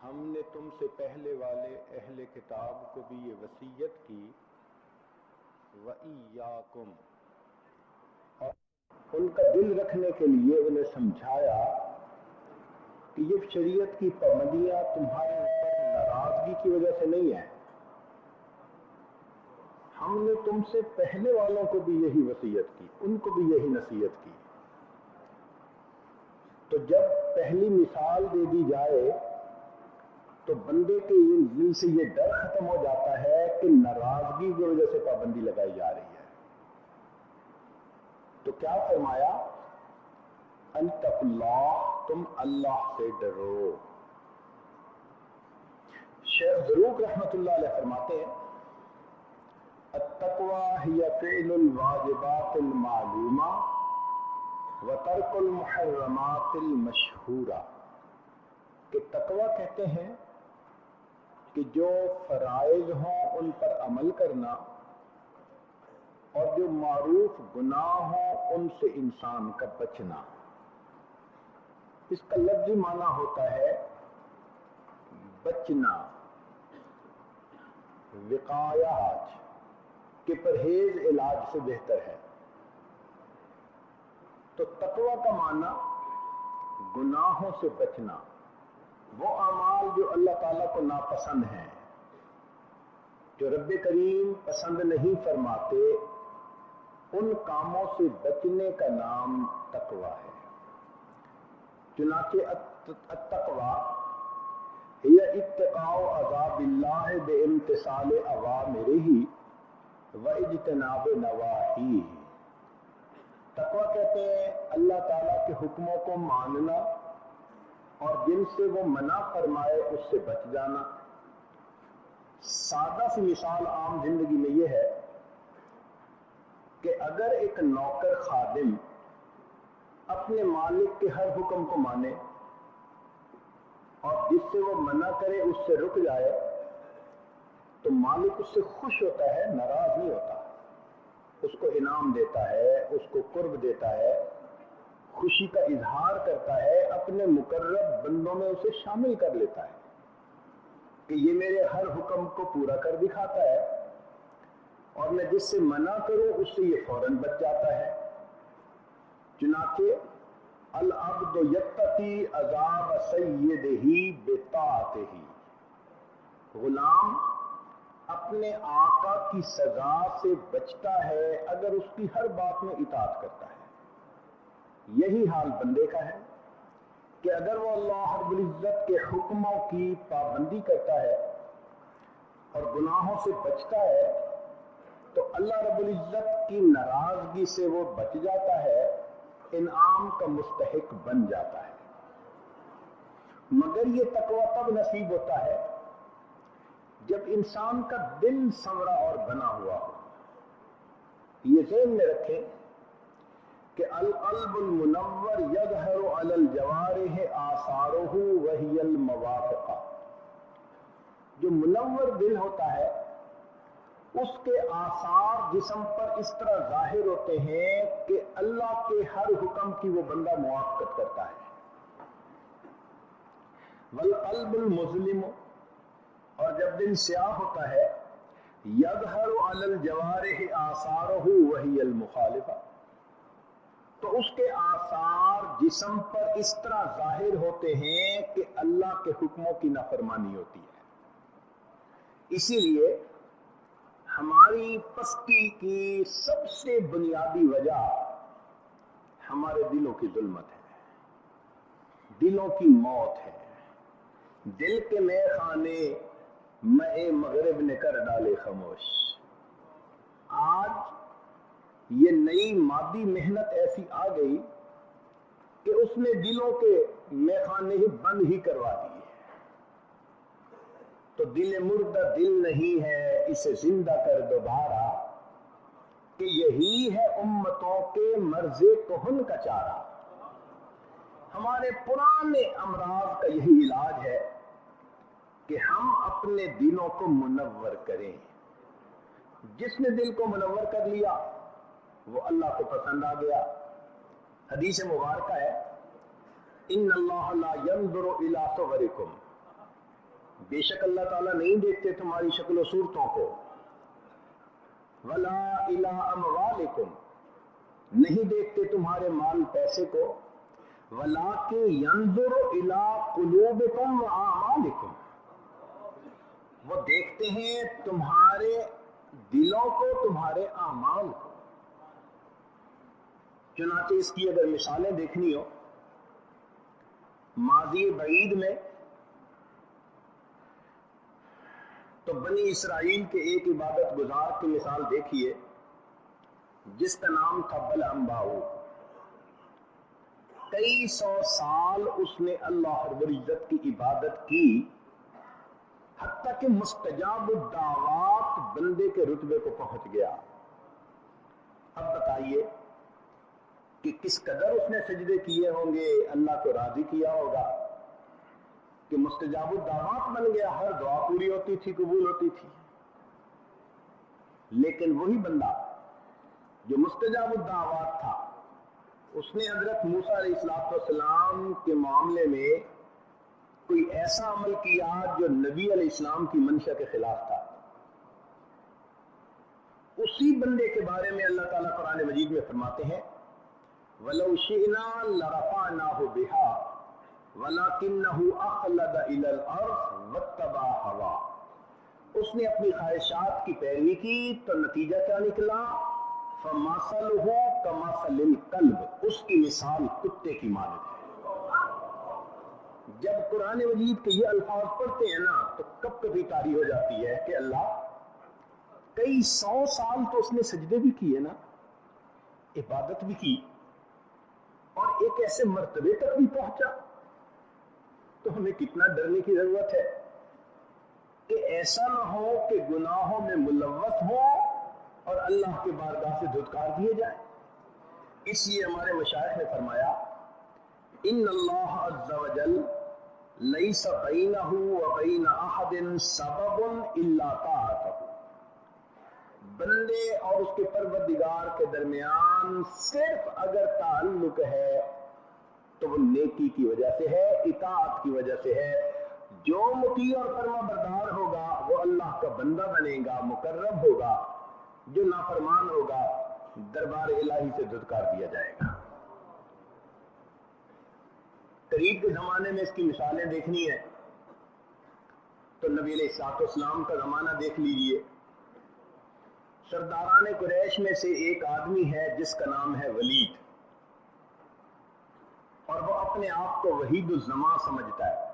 ہم نے تم سے پہلے والے اہل کتاب کو بھی یہ وصیت کی وَإِيَّاكُمْ، اور ان کا دل رکھنے کے لیے انہیں سمجھایا کہ یہ شریعت کی پابندیاں تمہارے اوپر ناراضگی کی وجہ سے نہیں ہیں، ہم نے تم سے پہلے والوں کو بھی یہی وصیت کی، ان کو بھی یہی نصیحت کی۔ تو جب پہلی مثال دے دی جائے تو بندے کے دل سے یہ ڈر ختم ہو جاتا ہے کہ ناراضگی کی وجہ سے پابندی لگائی جا رہی ہے۔ تو کیا فرمایا؟ انتقوا اللہ، تم اللہ سے ڈرو۔ شیخ ذروق رحمۃ اللہ علیہ فرماتے ہیں التقویٰ ہی فعل الواجبات المعلومہ وترک المحرمات المشہورہ، کہ تقویٰ کہتے ہیں کہ جو فرائض ہوں ان پر عمل کرنا اور جو معروف گناہ ہوں ان سے انسان کا بچنا۔ اس کا لفظی معنی ہوتا ہے بچنا، وقایہ، کہ پرہیز علاج سے بہتر ہے۔ تو تقویٰ کا معنی گناہوں سے بچنا، وہ اعمال جو اللہ تعالیٰ کو ناپسند ہیں، جو رب کریم پسند نہیں فرماتے، ان کاموں سے بچنے کا نام تقویٰ ہے۔ چنانچہ التقویٰ ہی اتقاء عذاب اللہ بامتثال اوامرہ واجتناب نواہیہ۔ تقویٰ کہتے ہیں اللہ تعالیٰ کے حکموں کو ماننا اور جن سے وہ منع فرمائے اس سے بچ جانا۔ سادہ سی مثال عام زندگی میں یہ ہے کہ اگر ایک نوکر خادم اپنے مالک کے ہر حکم کو مانے اور جس سے وہ منع کرے اس سے رک جائے تو مالک اس سے خوش ہوتا ہے، ناراض نہیں ہوتا، اس کو انعام دیتا ہے، اس کو قرب دیتا ہے، خوشی کا اظہار کرتا ہے، اپنے مقرب بندوں میں اسے شامل کر لیتا ہے کہ یہ میرے ہر حکم کو پورا کر دکھاتا ہے اور میں جس سے منع کروں اس سے یہ فوراً بچ جاتا ہے۔ چنانچہ العبد یتقی عذاب سیدہ بطاعتہ، غلام اپنے آقا کی سزا سے بچتا ہے اگر اس کی ہر بات میں اطاعت کرتا ہے۔ یہی حال بندے کا ہے کہ اگر وہ اللہ رب العزت کے حکموں کی پابندی کرتا ہے اور گناہوں سے بچتا ہے تو اللہ رب العزت کی ناراضگی سے وہ بچ جاتا ہے، انعام کا مستحق بن جاتا ہے۔ مگر یہ تقویٰ تب نصیب ہوتا ہے جب انسان کا دل سنورا اور بنا ہوا ہو۔ یہ ذہن میں رکھیں کہ القلب المنور یظہر علی الجوارح آثارہ وہی الموافق، جو منور دل ہوتا ہے اس کے آثار جسم پر اس طرح ظاہر ہوتے ہیں کہ اللہ کے ہر حکم کی وہ بندہ موافقت کرتا ہے۔ والقلب المظلم، اور جب دل سیاہ ہوتا ہے یظہر علی الجوارح آثارہ وہی المخالفہ، تو اس کے آثار جسم پر اس طرح ظاہر ہوتے ہیں کہ اللہ کے حکموں کی نافرمانی ہوتی ہے۔ اسی لیے ہماری پستی کی سب سے بنیادی وجہ ہمارے دلوں کی ظلمت ہے، دلوں کی موت ہے۔ دل کے مے خانے مے مغرب نے کر ڈالے خاموش۔ آج یہ نئی مادی محنت ایسی آ گئی کہ اس نے دلوں کے مے خانے ہی بند ہی کروا دیے۔ تو دل مردہ دل نہیں ہے، اسے زندہ کر دوبارہ، کہ یہی ہے امتوں کے مرض کہن کا چارہ۔ ہمارے پرانے امراض کا یہی علاج ہے کہ ہم اپنے دلوں کو منور کریں۔ جس نے دل کو منور کر لیا وہ اللہ کو پسند آ گیا۔ حدیث مبارکہ ہے ان اللہ لا ينظر الى صورکم بے شک اللہ تعالیٰ نہیں دیکھتے تمہاری شکل و صورتوں کو. ولا الی اموالکم، نہیں دیکھتے تمہارے مال پیسے کو. ولکن ینظر الی قلوبکم واعمالکم، وہ دیکھتے ہیں تمہارے دلوں کو، تمہارے اعمال کو. چنانچہ اس کی اگر مثالیں دیکھنی ہو، ماضی بعید میں تو بنی اسرائیل کے ایک عبادت گزار کی مثال دیکھیے جس کا نام تھا بلعم. کئی سو سال اس نے اللہ رب العزت کی عبادت کی، حتیٰ کہ مستجاب الدعوات بندے کے رتبے کو پہنچ گیا. اب بتائیے کہ کس قدر اس نے سجدے کیے ہوں گے، اللہ کو راضی کیا ہوگا کہ مستجاب الدعوات بن گیا، ہر دعا پوری ہوتی تھی، قبول ہوتی تھی. لیکن وہی بندہ جو مستجاب الدعوات تھا، اس نے حضرت موسیٰ علیہ السلام کے معاملے میں کوئی ایسا عمل کیا جو نبی علیہ السلام کی منشا کے خلاف تھا. اسی بندے کے بارے میں اللہ تعالیٰ قرآن مجید میں فرماتے ہیں وَلَوْ شِئْنَا لَرَفَعْنَاهُ بِهَا وَلَكِنَّهُ أَخْلَدَ إِلَى الْأَرْضِ وَاتَّبَعَ هَوَاهُ، اس نے اپنی خواہشات کی پیروی کی تو نتیجہ کیا نکلا؟ فَمَثَلُهُ كَمَثَلِ الْكَلْبِ، اس کی مثال کتے کی مانند ہے. جب قرآن مجید کے یہ الفاظ پڑھتے ہیں نا تو کب کبھی طاری ہو جاتی ہے کہ اللہ کئی سو سال تو اس نے سجدے بھی کیے نا، عبادت بھی کی، اور ایک ایسے مرتبے تک بھی پہنچا. تو ہمیں کتنا ڈرنے کی ضرورت ہے کہ ایسا نہ ہو کہ گناہوں میں ملوث ہو اور اللہ کے بارگاہ سے دھتکار دیے جائیں. اس لیے ہمارے مشائخ نے فرمایا ان اللہ عز وجل لیس بینہ وبین احد سبب الا طاعتہ، بندے اور اس کے پروردگار کے درمیان صرف اگر تعلق ہے تو وہ نیکی کی وجہ سے ہے، اطاعت کی وجہ سے ہے. جو مطیع اور فرما بردار ہوگا وہ اللہ کا بندہ بنے گا، مقرب ہوگا. جو نافرمان ہوگا دربار الہی سے دھتکار دیا جائے گا. قریب کے زمانے میں اس کی مثالیں دیکھنی ہے تو نبی علیہ السلام کا زمانہ دیکھ لیجئے. سرداران قریش میں سے ایک آدمی ہے جس کا نام ہے ولید، اور وہ اپنے آپ کو وحید الزماں سمجھتا ہے.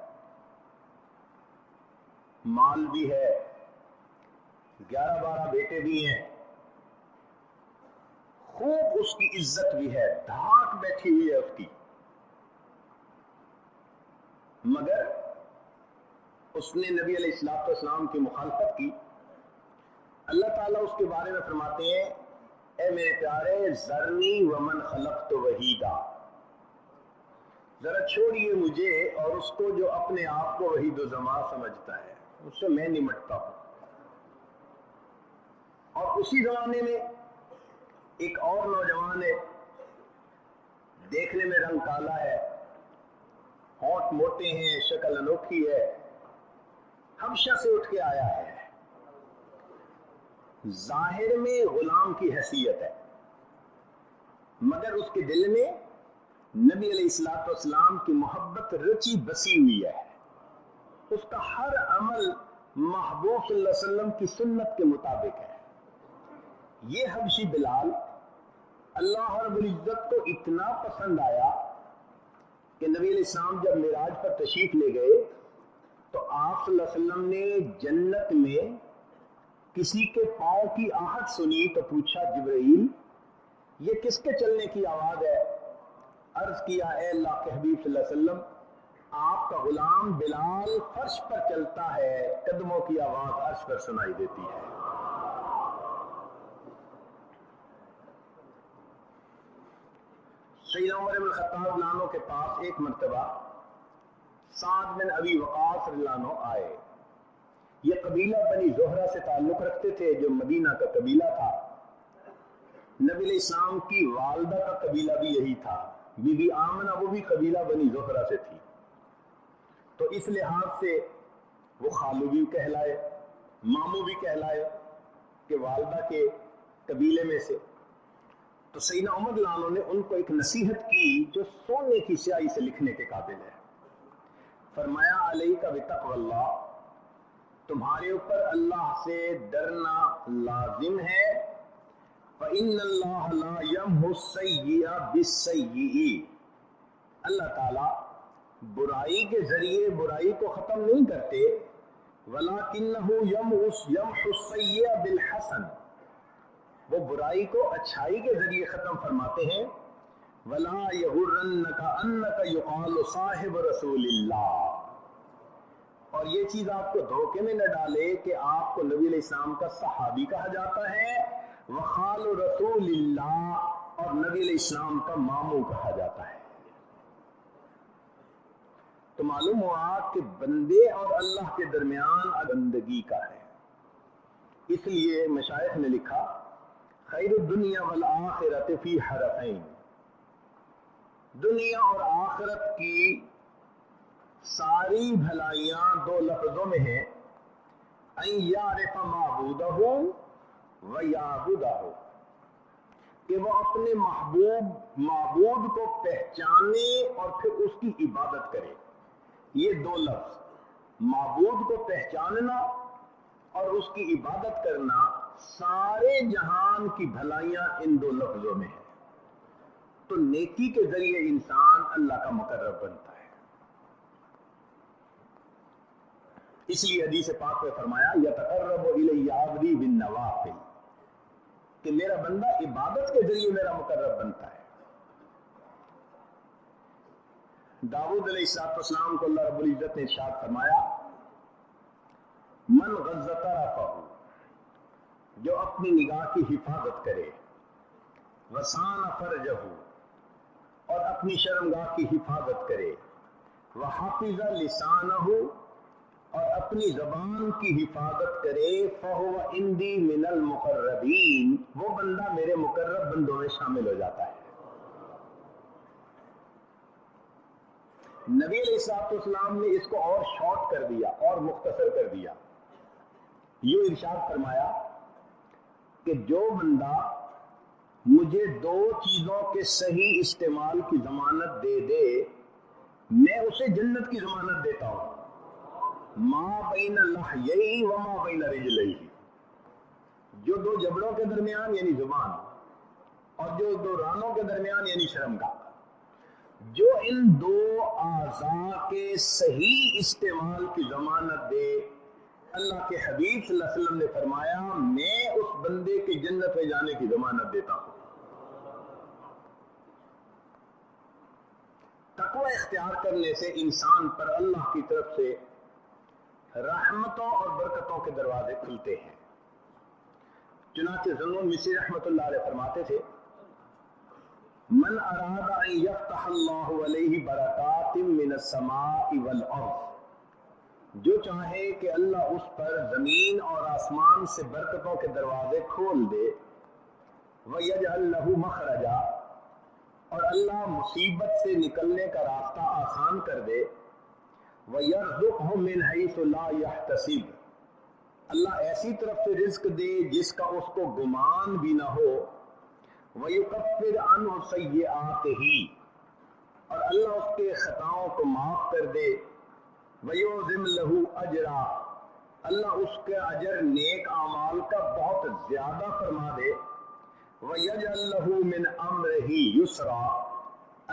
مال بھی ہے، 11-12 بیٹے بھی ہیں، خوب اس کی عزت بھی ہے، دھاک بیٹھی ہوئی ہے اس کی. مگر اس نے نبی علیہ السلام کی مخالفت کی. اللہ تعالیٰ اس کے بارے میں فرماتے ہیں اے میرے پیارے ذرنی ومن خلقت وحیدا، ذرا چھوڑیے مجھے اور اس کو جو اپنے آپ کو وحید و زماں سمجھتا ہے، اس سے میں نمٹتا ہوں. اور اسی زمانے میں ایک اور نوجوان ہے، دیکھنے میں رنگ کالا ہے، ہونٹ موٹے ہیں، شکل انوکھی ہے، حبشہ سے اٹھ کے آیا ہے. ظاہر میں غلام کی حیثیت ہے مگر اس کے دل میں نبی علیہ السلام کی محبت رچی بسی ہوئی ہے. اس کا ہر عمل محبوب صلی اللہ علیہ وسلم کی سنت کے مطابق ہے. یہ حبشی بلال اللہ رب العزت کو اتنا پسند آیا کہ نبی علیہ السلام جب معراج پر تشریف لے گئے تو آپ صلی اللہ علیہ وسلم نے جنت میں کسی کے پاؤں کی آہٹ سنی تو پوچھا جبرائیل یہ کس کے چلنے کی آواز ہے؟ عرض کیا اے اللہ کے حبیب صلی اللہ علیہ وسلم آپ کا غلام بلال فرش پر چلتا ہے، قدموں کی آواز عرش پر سنائی دیتی ہے. سیدنا عمر بن الخطاب رضی اللہ عنہ کے پاس ایک مرتبہ سعد بن ابی وقاص رضی اللہ عنہ آئے. یہ قبیلہ بنی زہرہ سے تعلق رکھتے تھے جو مدینہ کا قبیلہ تھا. نبی علیہ السلام کی والدہ کا قبیلہ بھی یہی تھا، بی بی آمنہ وہ بھی قبیلہ بنی زہرہ سے تھی. تو اس لحاظ سے وہ خالو بھی کہلائے، ماموں بھی کہلائے کہ والدہ کے قبیلے میں سے. تو سیدنا عمر رضی اللہ عنہ نے ان کو ایک نصیحت کی جو سونے کی سیاہی سے لکھنے کے قابل ہے. فرمایا علیک بتقوی اللہ، تمہارے اوپر اللہ سے ڈرنا لازم ہے. فإن اللہ لا یمحو السیئ بالسیئ، اللہ تعالیٰ برائی کے ذریعے برائی کو ختم نہیں کرتے. وَلَكِنَّهُ يَمْحُو السَّيِّئَ بِالْحَسَنِ، وہ برائی کو اچھائی کے ذریعے ختم فرماتے ہیں. وَلَا يَغُرَّنَّكَ أَنَّكَ يُقَالُ صَاحِبُ رَسُولِ اللَّهِ، اور یہ چیز آپ کو دھوکے میں نہ ڈالے کہ آپ کو نبی علیہ السلام کا صحابی کہا جاتا ہے، وَخَالُ رَسُولِ اللَّهِ، اور نبی علیہ السلام کا ماموں کہا جاتا ہے. تو معلوم ہوا کہ بندے اور اللہ کے درمیان بندگی کا ہے. اس لیے مشائخ نے لکھا خیر الدنیا والآخرۃ فی حرفین، دنیا اور آخرت کی ساری بھلائیاں دو لفظوں میں ہیں، ان یعرف معبودہ ویعبدہ، کہ وہ اپنے معبود کو پہچانے اور پھر اس کی عبادت کرے. یہ دو لفظ، معبود کو پہچاننا اور اس کی عبادت کرنا، سارے جہان کی بھلائیاں ان دو لفظوں میں ہیں. تو نیکی کے ذریعے انسان اللہ کا مقرب بنتا ہے. اس لیے حدیث پاک میں فرمایا یتقرب الی عبدی بالنوافل، کہ میرا بندہ عبادت کے ذریعے میرا مقرب بنتا ہے. داؤد علیہ السلام کو اللہ رب العزت نے ارشاد فرمایا من غض طرفہ، جو اپنی نگاہ کی حفاظت کرے، وسان فرجہ، اور اپنی شرمگاہ کی حفاظت کرے، وحافظ لسانہ، اور اپنی زبان کی حفاظت کرے، فہو عندی من المقربین، وہ بندہ میرے مقرب بندوں میں شامل ہو جاتا ہے. نبی علیہ السلام نے اس کو اور شارٹ کر دیا اور مختصر کر دیا. یہ ارشاد فرمایا کہ جو بندہ مجھے دو چیزوں کے صحیح استعمال کی ضمانت دے دے، میں اسے جنت کی ضمانت دیتا ہوں. ما بین لحیہ وما بین رجلیہ، جو دو جبڑوں کے درمیان یعنی زبان، اور جو دو رانوں کے درمیان یعنی شرمگاہ، جو ان دو اعضاء کے صحیح استعمال کی ضمانت دے، اللہ کے حبیب صلی اللہ علیہ وسلم نے فرمایا میں اس بندے کے جنت میں جانے کی ضمانت دیتا ہوں. تقوی اختیار کرنے سے انسان پر اللہ کی طرف سے رحمتوں اور برکتوں کے دروازے کھلتے ہیں. چنانچہ ذنون مصری رحمۃ اللہ علیہ فرماتے تھے من اراد ان یفتح اللہ علیہ برکات من السماء والارض، جو چاہے کہ اللہ اس پر زمین اور آسمان سے برکتوں کے دروازے کھول دے، ویجعل لہ مخرجا، اور اللہ مصیبت سے نکلنے کا راستہ آسان کر دے، وَيَرْزُقْهُ مِنْ حَيْثُ لَا يَحْتَسِبُ، اللہ ایسی طرف سے رزق دے جس کا اس کو گمان بھی نہ ہو، وَيُكَفِّرْ عَنْهُ سَيِّئَاتِهِ، اور اللہ اس کے خطاؤں کو معاف کر دے، وَيُعْظِمْ لَهُ أَجْرًا، اللہ اس کے اجر نیک اعمال کا بہت زیادہ فرما دے، وَيَجْعَلْ لَهُ مِنْ أَمْرِهِ يُسْرًا،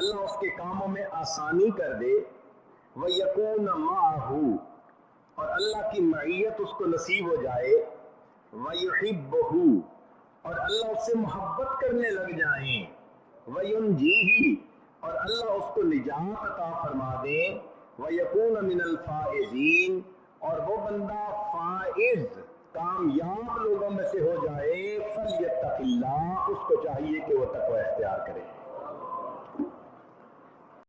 اللہ اس کے کاموں میں آسانی کر دے، وَيَكُونَ مَعَهُ، اور اللہ کی معیت اس کو نصیب ہو جائے، وَيُحِبُّهُ، اور اللہ اس سے محبت کرنے لگ جائیں، وَيُنْجِيهِ، اور اللہ اس کو نجات عطا فرما دے، وَيَكُونَ مِنَ الْفَائِزِينَ، اور وہ بندہ فائز کامیاب لوگوں میں سے ہو جائے، فَلْيَتَّقِ اللَّهَ، اس کو چاہیے کہ وہ تقوی اختیار کرے.